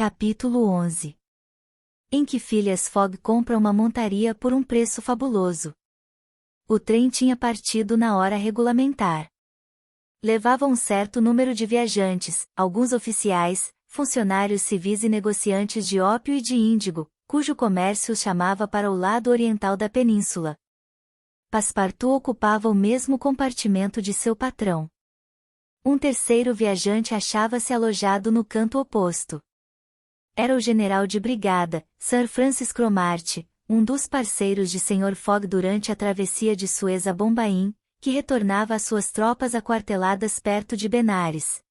Capítulo 11. Em que Phileas Fogg compra uma montaria por um preço fabuloso. O trem tinha partido na hora regulamentar. Levava um certo número de viajantes, alguns oficiais, funcionários civis e negociantes de ópio e de índigo, cujo comércio os chamava para o lado oriental da península. Passepartout ocupava o mesmo compartimento de seu patrão. Um terceiro viajante achava-se alojado no canto oposto. Era o general de brigada, Sir Francis Cromarty, um dos parceiros de Sr. Fogg durante a travessia de Suez a Bombaim, que retornava às suas tropas aquarteladas perto de Benares.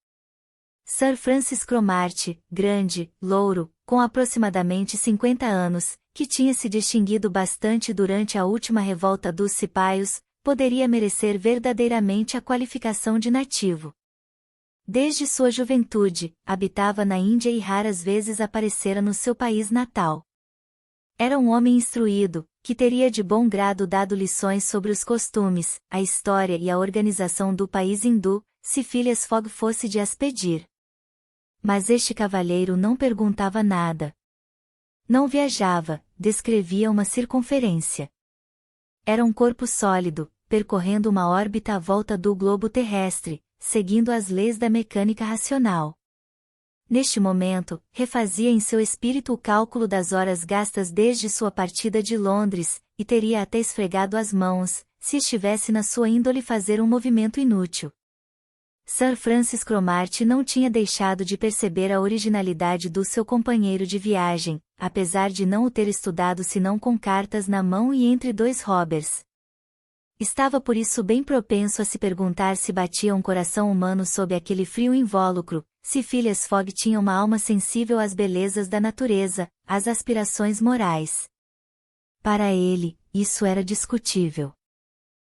Sir Francis Cromarty, grande, louro, com aproximadamente 50 anos, que tinha se distinguido bastante durante a última revolta dos cipaios, poderia merecer verdadeiramente a qualificação de nativo. Desde sua juventude, habitava na Índia e raras vezes aparecera no seu país natal. Era um homem instruído, que teria de bom grado dado lições sobre os costumes, a história e a organização do país hindu, se Phileas Fogg fosse de as pedir. Mas este cavalheiro não perguntava nada. Não viajava, descrevia uma circunferência. Era um corpo sólido, percorrendo uma órbita à volta do globo terrestre, seguindo as leis da mecânica racional. Neste momento, refazia em seu espírito o cálculo das horas gastas desde sua partida de Londres, e teria até esfregado as mãos, se estivesse na sua índole fazer um movimento inútil. Sir Francis Cromarty não tinha deixado de perceber a originalidade do seu companheiro de viagem, apesar de não o ter estudado senão com cartas na mão e entre dois robbers. Estava por isso bem propenso a se perguntar se batia um coração humano sob aquele frio invólucro, se Phileas Fogg tinha uma alma sensível às belezas da natureza, às aspirações morais. Para ele, isso era discutível.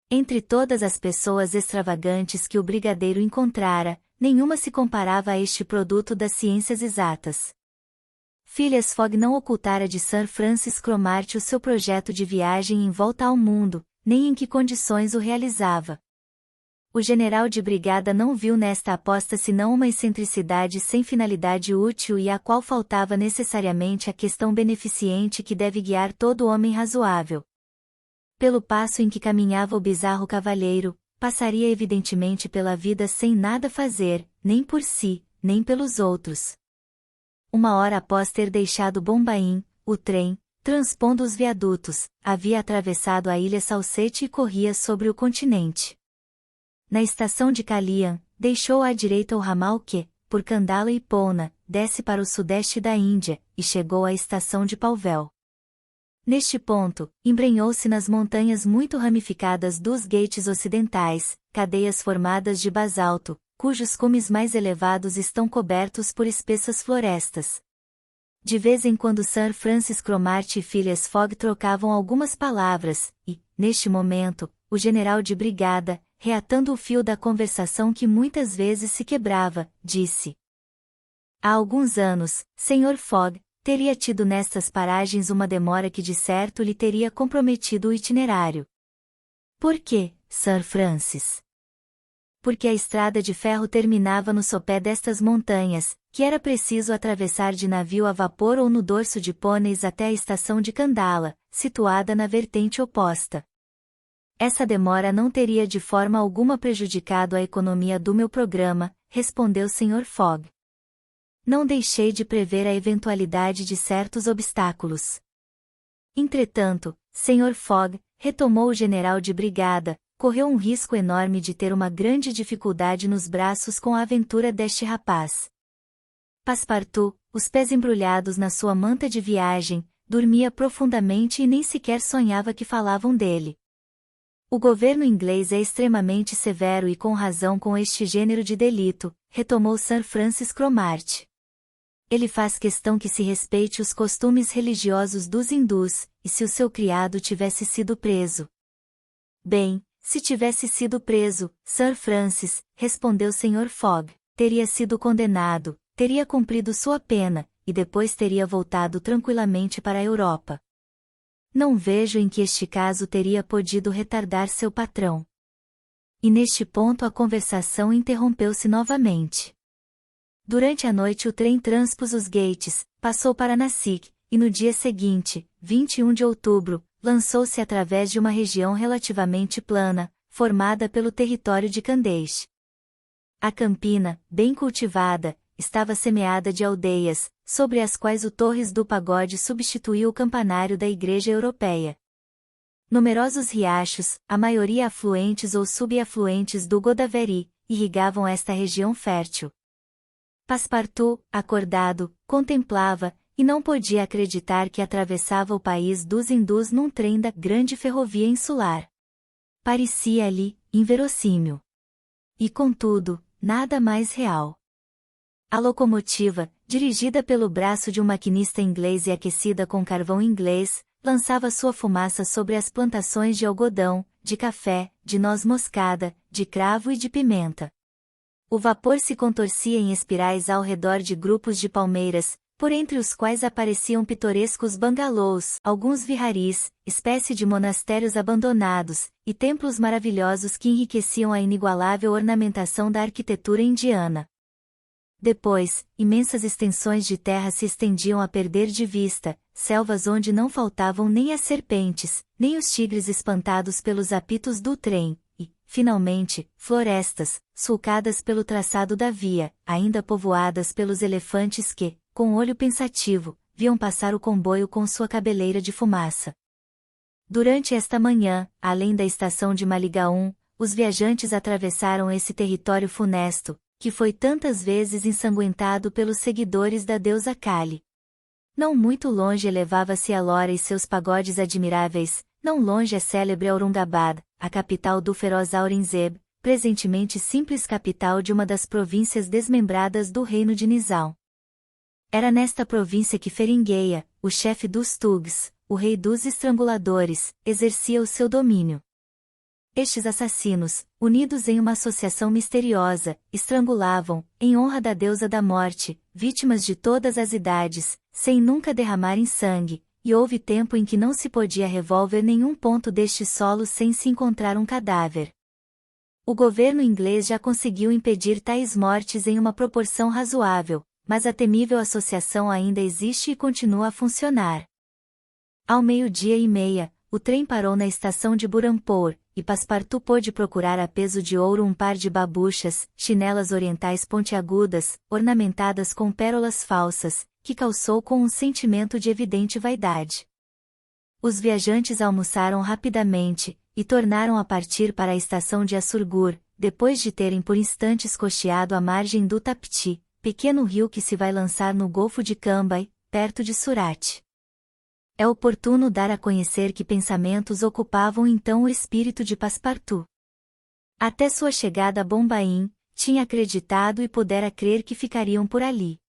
Entre todas as pessoas extravagantes que o brigadeiro encontrara, nenhuma se comparava a este produto das ciências exatas. Phileas Fogg não ocultara de Sir Francis Cromarty o seu projeto de viagem em volta ao mundo, nem em que condições o realizava. O general de brigada não viu nesta aposta senão uma excentricidade sem finalidade útil e à qual faltava necessariamente a questão beneficente que deve guiar todo homem razoável. Pelo passo em que caminhava o bizarro cavalheiro, passaria evidentemente pela vida sem nada fazer, nem por si, nem pelos outros. Uma hora após ter deixado Bombaim, o trem, transpondo os viadutos, havia atravessado a ilha Salsette e corria sobre o continente. Na estação de Kalian, deixou à direita o ramal que, por Kandala e Poona, desce para o sudeste da Índia, e chegou à estação de Palvel. Neste ponto, embrenhou-se nas montanhas muito ramificadas dos Ghats ocidentais, cadeias formadas de basalto, cujos cumes mais elevados estão cobertos por espessas florestas. De vez em quando Sir Francis Cromarty e Phileas Fogg trocavam algumas palavras, e, neste momento, o general de brigada, reatando o fio da conversação que muitas vezes se quebrava, disse: Há alguns anos, Sr. Fogg, teria tido nestas paragens uma demora que de certo lhe teria comprometido o itinerário. Por quê, Sir Francis? Porque a estrada de ferro terminava no sopé destas montanhas, que era preciso atravessar de navio a vapor ou no dorso de pôneis até a estação de Kandala, situada na vertente oposta. Essa demora não teria de forma alguma prejudicado a economia do meu programa, respondeu Sr. Fogg. Não deixei de prever a eventualidade de certos obstáculos. Entretanto, Sr. Fogg, retomou o general de brigada, correu um risco enorme de ter uma grande dificuldade nos braços com a aventura deste rapaz. Passepartout, os pés embrulhados na sua manta de viagem, dormia profundamente e nem sequer sonhava que falavam dele. O governo inglês é extremamente severo e com razão com este gênero de delito, retomou Sir Francis Cromarty. Ele faz questão que se respeite os costumes religiosos dos hindus, e se o seu criado tivesse sido preso. Bem, se tivesse sido preso, Sir Francis, respondeu Sr. Fogg, teria sido condenado, teria cumprido sua pena, e depois teria voltado tranquilamente para a Europa. Não vejo em que este caso teria podido retardar seu patrão. E neste ponto a conversação interrompeu-se novamente. Durante a noite o trem transpôs os gates, passou para Nassik, e no dia seguinte, 21 de outubro, lançou-se através de uma região relativamente plana, formada pelo território de Candeish. A campina, bem cultivada, estava semeada de aldeias, sobre as quais o Torres do Pagode substituiu o campanário da Igreja Europeia. Numerosos riachos, a maioria afluentes ou subafluentes do Godavari, irrigavam esta região fértil. Passepartout, acordado, contemplava, e não podia acreditar que atravessava o país dos hindus num trem da grande ferrovia insular. Parecia-lhe inverossímil. E contudo, nada mais real. A locomotiva, dirigida pelo braço de um maquinista inglês e aquecida com carvão inglês, lançava sua fumaça sobre as plantações de algodão, de café, de noz moscada, de cravo e de pimenta. O vapor se contorcia em espirais ao redor de grupos de palmeiras, por entre os quais apareciam pitorescos bangalôs, alguns viharis, espécie de monastérios abandonados, e templos maravilhosos que enriqueciam a inigualável ornamentação da arquitetura indiana. Depois, imensas extensões de terra se estendiam a perder de vista, selvas onde não faltavam nem as serpentes, nem os tigres espantados pelos apitos do trem, e, finalmente, florestas, sulcadas pelo traçado da via, ainda povoadas pelos elefantes que, com olho pensativo, viam passar o comboio com sua cabeleira de fumaça. Durante esta manhã, além da estação de Maligaon, os viajantes atravessaram esse território funesto, que foi tantas vezes ensanguentado pelos seguidores da deusa Kali. Não muito longe elevava-se Ellora e seus pagodes admiráveis, não longe a célebre Aurungabad, a capital do feroz Aurangzeb, presentemente simples capital de uma das províncias desmembradas do reino de Nizam. Era nesta província que Feringueia, o chefe dos Tugs, o rei dos estranguladores, exercia o seu domínio. Estes assassinos, unidos em uma associação misteriosa, estrangulavam, em honra da deusa da morte, vítimas de todas as idades, sem nunca derramarem sangue, e houve tempo em que não se podia revolver nenhum ponto deste solo sem se encontrar um cadáver. O governo inglês já conseguiu impedir tais mortes em uma proporção razoável, mas a temível associação ainda existe e continua a funcionar. Ao 12:30, o trem parou na estação de Burhanpur, e Passepartout pôde procurar a peso de ouro um par de babuchas, chinelas orientais pontiagudas, ornamentadas com pérolas falsas, que calçou com um sentimento de evidente vaidade. Os viajantes almoçaram rapidamente, e tornaram a partir para a estação de Assurgur, depois de terem por instantes costeado a margem do Tapti, pequeno rio que se vai lançar no Golfo de Cambay, perto de Surat. É oportuno dar a conhecer que pensamentos ocupavam então o espírito de Passepartout. Até sua chegada a Bombaim, tinha acreditado e pudera crer que ficariam por ali.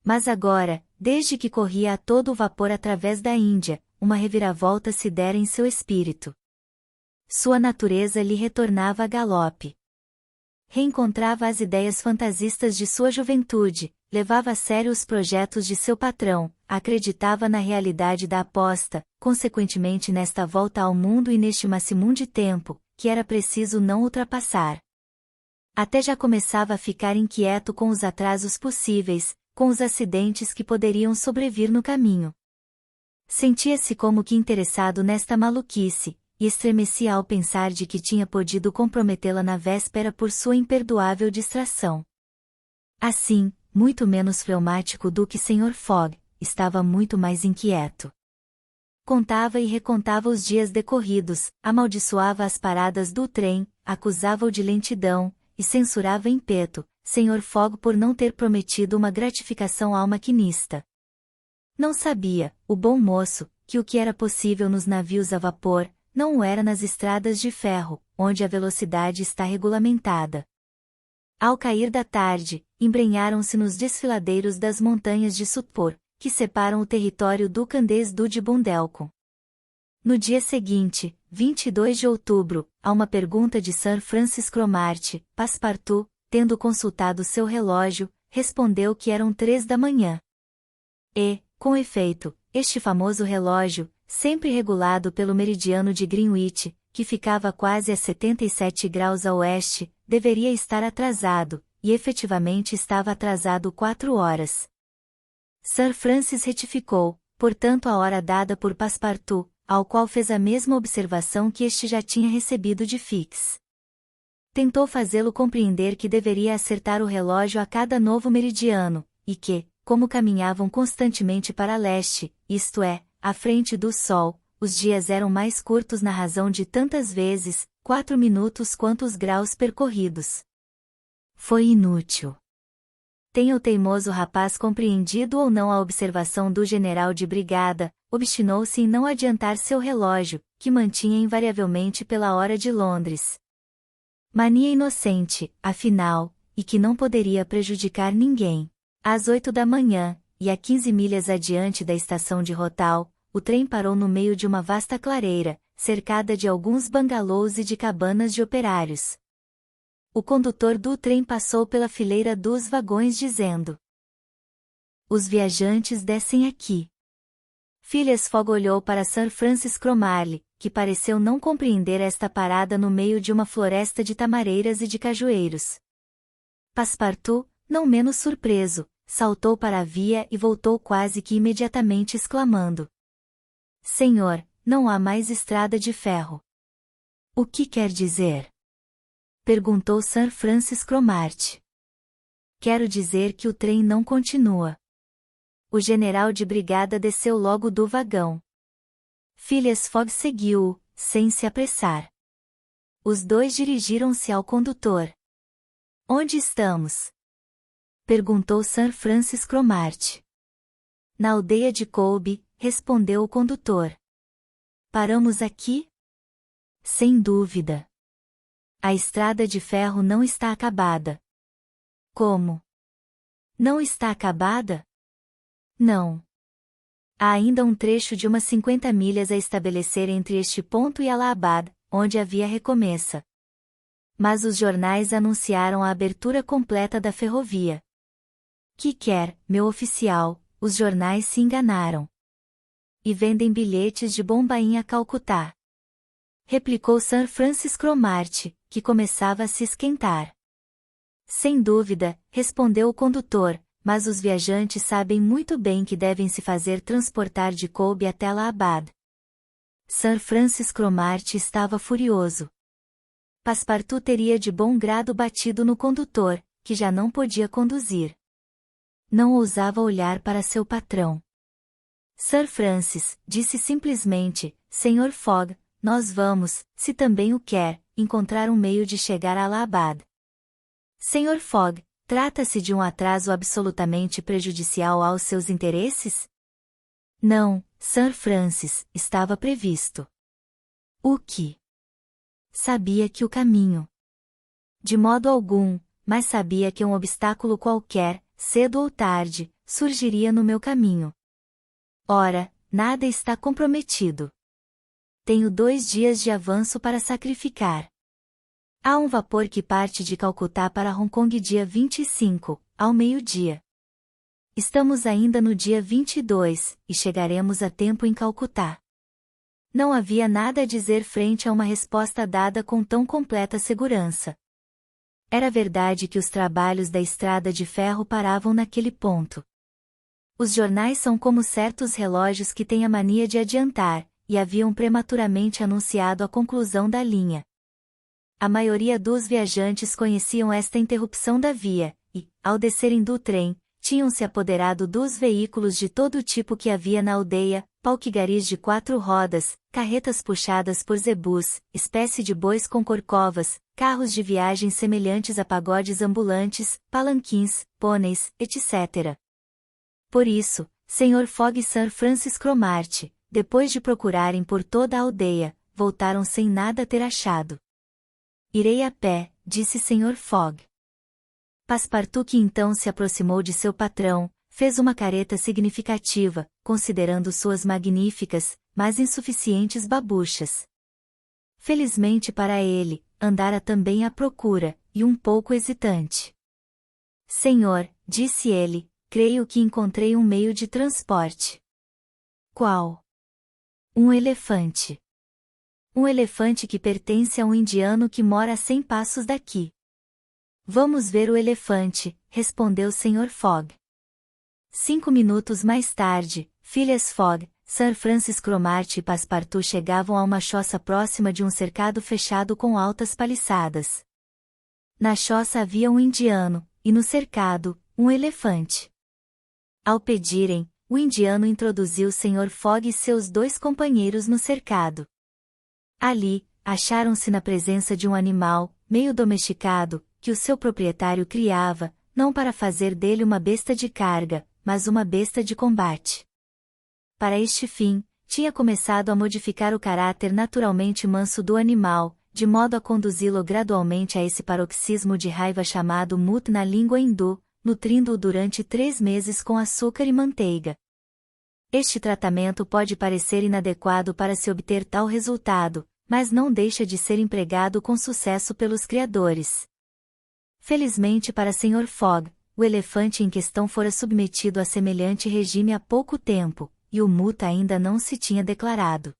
Mas agora, desde que corria a todo o vapor através da Índia, uma reviravolta se dera em seu espírito. Sua natureza lhe retornava a galope. Reencontrava as ideias fantasistas de sua juventude, levava a sério os projetos de seu patrão, acreditava na realidade da aposta, consequentemente nesta volta ao mundo e neste maximundo tempo, que era preciso não ultrapassar. Até já começava a ficar inquieto com os atrasos possíveis, com os acidentes que poderiam sobrevir no caminho. Sentia-se como que interessado nesta maluquice, e estremecia ao pensar de que tinha podido comprometê-la na véspera por sua imperdoável distração. Assim, muito menos fleumático do que Sr. Fogg, estava muito mais inquieto. Contava e recontava os dias decorridos, amaldiçoava as paradas do trem, acusava-o de lentidão, e censurava em peto, Sr. Fogg por não ter prometido uma gratificação ao maquinista. Não sabia, o bom moço, que o que era possível nos navios a vapor, não o era nas estradas de ferro, onde a velocidade está regulamentada. Ao cair da tarde, embrenharam-se nos desfiladeiros das montanhas de Sutpur, que separam o território do Candês do de Bundelkhand. No dia seguinte, 22 de outubro, a uma pergunta de Sir Francis Cromarty, Passepartout, tendo consultado seu relógio, respondeu que eram 3 da manhã. E, com efeito, este famoso relógio, sempre regulado pelo meridiano de Greenwich, que ficava quase a 77 graus a oeste, deveria estar atrasado, e efetivamente estava atrasado 4 horas. Sir Francis retificou, portanto, a hora dada por Passepartout, ao qual fez a mesma observação que este já tinha recebido de Fix. Tentou fazê-lo compreender que deveria acertar o relógio a cada novo meridiano, e que, como caminhavam constantemente para leste, isto é, à frente do sol, os dias eram mais curtos na razão de tantas vezes, 4 minutos quanto os graus percorridos. Foi inútil. Tenha o teimoso rapaz compreendido ou não a observação do general de brigada, obstinou-se em não adiantar seu relógio, que mantinha invariavelmente pela hora de Londres. Mania inocente, afinal, e que não poderia prejudicar ninguém. Às 8 da manhã, e a 15 milhas adiante da estação de Rothal, o trem parou no meio de uma vasta clareira, cercada de alguns bangalôs e de cabanas de operários. O condutor do trem passou pela fileira dos vagões dizendo: "Os viajantes descem aqui." Phileas Fogg olhou para Sir Francis Cromarty, que pareceu não compreender esta parada no meio de uma floresta de tamareiras e de cajueiros. Passepartout, não menos surpreso, saltou para a via e voltou quase que imediatamente exclamando: "Senhor, não há mais estrada de ferro." "O que quer dizer?" perguntou Sir Francis Cromarty. "Quero dizer que o trem não continua." O general de brigada desceu logo do vagão. Phileas Fogg seguiu-o, sem se apressar. Os dois dirigiram-se ao condutor. "Onde estamos?" perguntou Sir Francis Cromarty. "Na aldeia de Colby", respondeu o condutor. "Paramos aqui?" "Sem dúvida. A estrada de ferro não está acabada." "Como? Não está acabada?" "Não. Há ainda um trecho de umas 50 milhas a estabelecer entre este ponto e Allahabad, onde a via recomeça. Mas os jornais anunciaram a abertura completa da ferrovia." "Que quer, meu oficial, os jornais se enganaram. E vendem bilhetes de Bombaim a Calcutá." replicou Sir Francis Cromarty, que começava a se esquentar. "Sem dúvida", respondeu o condutor, "mas os viajantes sabem muito bem que devem se fazer transportar de Colby até Allahabad." Sir Francis Cromarty estava furioso. Passepartout teria de bom grado batido no condutor, que já não podia conduzir. Não ousava olhar para seu patrão. Sir Francis disse simplesmente: "Sr. Fogg, nós vamos, se também o quer, encontrar um meio de chegar a Allahabad." "Sr. Fogg, trata-se de um atraso absolutamente prejudicial aos seus interesses?" "Não, Sir Francis, estava previsto." "O que?" "Sabia que o caminho." "De modo algum, mas sabia que um obstáculo qualquer, cedo ou tarde, surgiria no meu caminho." "Ora, nada está comprometido. Tenho 2 dias de avanço para sacrificar. Há um vapor que parte de Calcutá para Hong Kong dia 25, ao meio-dia. Estamos ainda no dia 22, e chegaremos a tempo em Calcutá." Não havia nada a dizer frente a uma resposta dada com tão completa segurança. Era verdade que os trabalhos da estrada de ferro paravam naquele ponto. Os jornais são como certos relógios que têm a mania de adiantar, e haviam prematuramente anunciado a conclusão da linha. A maioria dos viajantes conheciam esta interrupção da via, e, ao descerem do trem, tinham-se apoderado dos veículos de todo tipo que havia na aldeia, palquigaris de 4 rodas, carretas puxadas por zebus, espécie de bois com corcovas, carros de viagem semelhantes a pagodes ambulantes, palanquins, pôneis, etc. Por isso, Sr. Fogg e Sir Francis Cromarty, depois de procurarem por toda a aldeia, voltaram sem nada ter achado. "Irei a pé", disse Sr. Fogg. Passepartout, que então se aproximou de seu patrão, fez uma careta significativa, considerando suas magníficas, mas insuficientes babuchas. Felizmente para ele, andara também à procura, e um pouco hesitante. "Senhor", disse ele, "creio que encontrei um meio de transporte." "Qual?" "Um elefante. Um elefante que pertence a um indiano que mora a 100 passos daqui." Vamos ver o elefante, respondeu Sr. Fogg. 5 minutos mais tarde, Phileas Fogg, Sir Francis Cromarty e Passepartout chegavam a uma choça próxima de um cercado fechado com altas paliçadas. Na choça havia um indiano, e no cercado, um elefante. Ao pedirem, o indiano introduziu Sr. Fogg e seus 2 companheiros no cercado. Ali, acharam-se na presença de um animal, meio domesticado, que o seu proprietário criava, não para fazer dele uma besta de carga, mas uma besta de combate. Para este fim, tinha começado a modificar o caráter naturalmente manso do animal, de modo a conduzi-lo gradualmente a esse paroxismo de raiva chamado mut na língua hindu, nutrindo-o durante 3 meses com açúcar e manteiga. Este tratamento pode parecer inadequado para se obter tal resultado, mas não deixa de ser empregado com sucesso pelos criadores. Felizmente para Sr. Fogg, o elefante em questão fora submetido a semelhante regime há pouco tempo, e o mut ainda não se tinha declarado.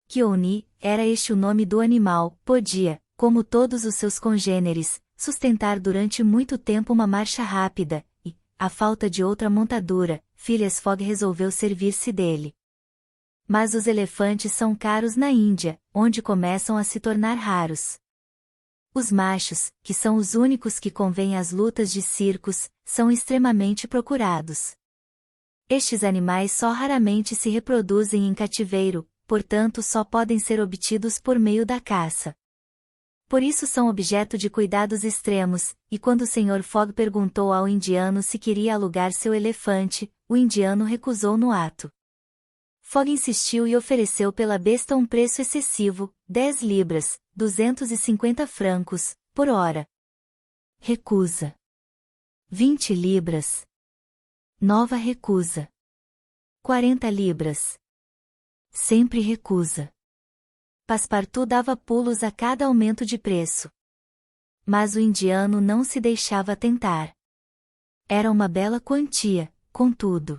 Kioni, era este o nome do animal, podia, como todos os seus congêneres, sustentar durante muito tempo uma marcha rápida, e, à falta de outra montadura, Phileas Fogg resolveu servir-se dele. Mas os elefantes são caros na Índia, onde começam a se tornar raros. Os machos, que são os únicos que convêm às lutas de circos, são extremamente procurados. Estes animais só raramente se reproduzem em cativeiro, portanto só podem ser obtidos por meio da caça. Por isso são objeto de cuidados extremos, e quando o Sr. Fogg perguntou ao indiano se queria alugar seu elefante, o indiano recusou no ato. Fogg insistiu e ofereceu pela besta um preço excessivo, 10 libras, 250 francos, por hora. Recusa. 20 libras. Nova recusa. 40 libras. Sempre recusa. Passepartout dava pulos a cada aumento de preço. Mas o indiano não se deixava tentar. Era uma bela quantia, contudo.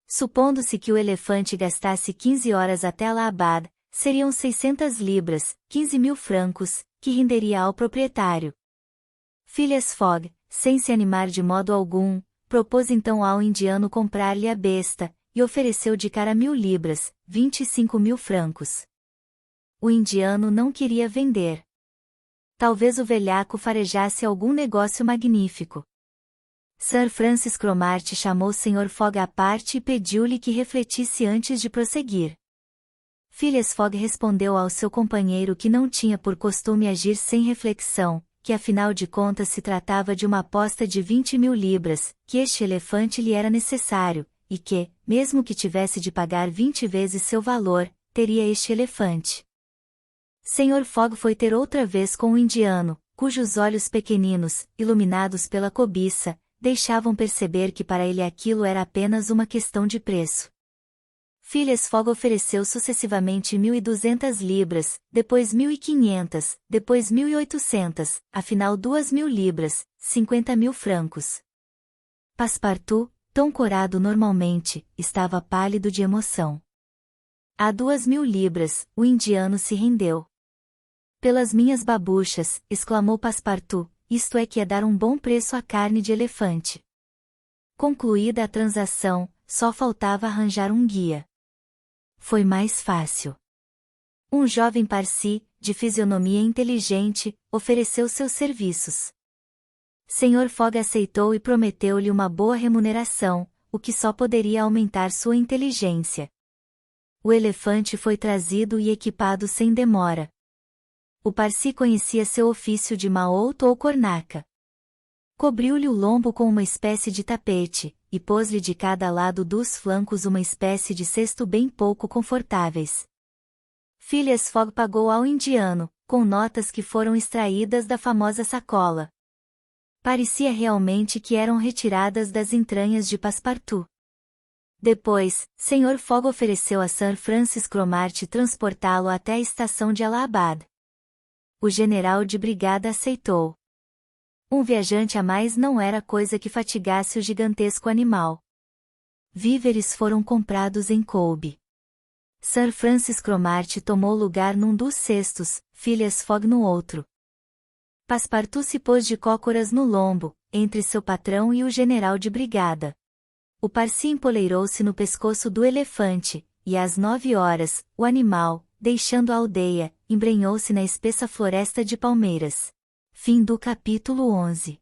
Supondo-se que o elefante gastasse 15 horas até Allahabad, seriam 600 libras, 15.000 francos, que renderia ao proprietário. Phileas Fogg, sem se animar de modo algum, propôs então ao indiano comprar-lhe a besta, e ofereceu de cara 1.000 libras, 25.000 francos. O indiano não queria vender. Talvez o velhaco farejasse algum negócio magnífico. Sir Francis Cromarty chamou Sr. Fogg à parte e pediu-lhe que refletisse antes de prosseguir. Phileas Fogg respondeu ao seu companheiro que não tinha por costume agir sem reflexão, que afinal de contas se tratava de uma aposta de 20.000 libras, que este elefante lhe era necessário, e que, mesmo que tivesse de pagar 20 vezes seu valor, teria este elefante. Sr. Fogg foi ter outra vez com o indiano, cujos olhos pequeninos, iluminados pela cobiça, deixavam perceber que para ele aquilo era apenas uma questão de preço. Phileas Fogg ofereceu sucessivamente 1.200 libras, depois 1.500, depois 1.800, afinal 2.000 libras, 50.000 francos. Passepartout, tão corado normalmente, estava pálido de emoção. A 2.000 libras, o indiano se rendeu. Pelas minhas babuchas, exclamou Passepartout, isto é que é dar um bom preço à carne de elefante. Concluída a transação, só faltava arranjar um guia. Foi mais fácil. Um jovem Parsi, de fisionomia inteligente, ofereceu seus serviços. Sr. Fogg aceitou e prometeu-lhe uma boa remuneração, o que só poderia aumentar sua inteligência. O elefante foi trazido e equipado sem demora. O Parsi conhecia seu ofício de maoto ou cornaca. Cobriu-lhe o lombo com uma espécie de tapete, e pôs-lhe de cada lado dos flancos uma espécie de cesto bem pouco confortáveis. Phileas Fogg pagou ao indiano, com notas que foram extraídas da famosa sacola. Parecia realmente que eram retiradas das entranhas de Passepartout. Depois, Sr. Fogg ofereceu a Sir Francis Cromarty transportá-lo até a estação de Allahabad. O general de brigada aceitou. Um viajante a mais não era coisa que fatigasse o gigantesco animal. Víveres foram comprados em Colby. Sir Francis Cromarty tomou lugar num dos cestos, Phileas Fogg no outro. Passepartout se pôs de cócoras no lombo, entre seu patrão e o general de brigada. O Parsi empoleirou-se no pescoço do elefante, e às 9 horas, o animal, deixando a aldeia, embrenhou-se na espessa floresta de palmeiras. Fim do capítulo 11.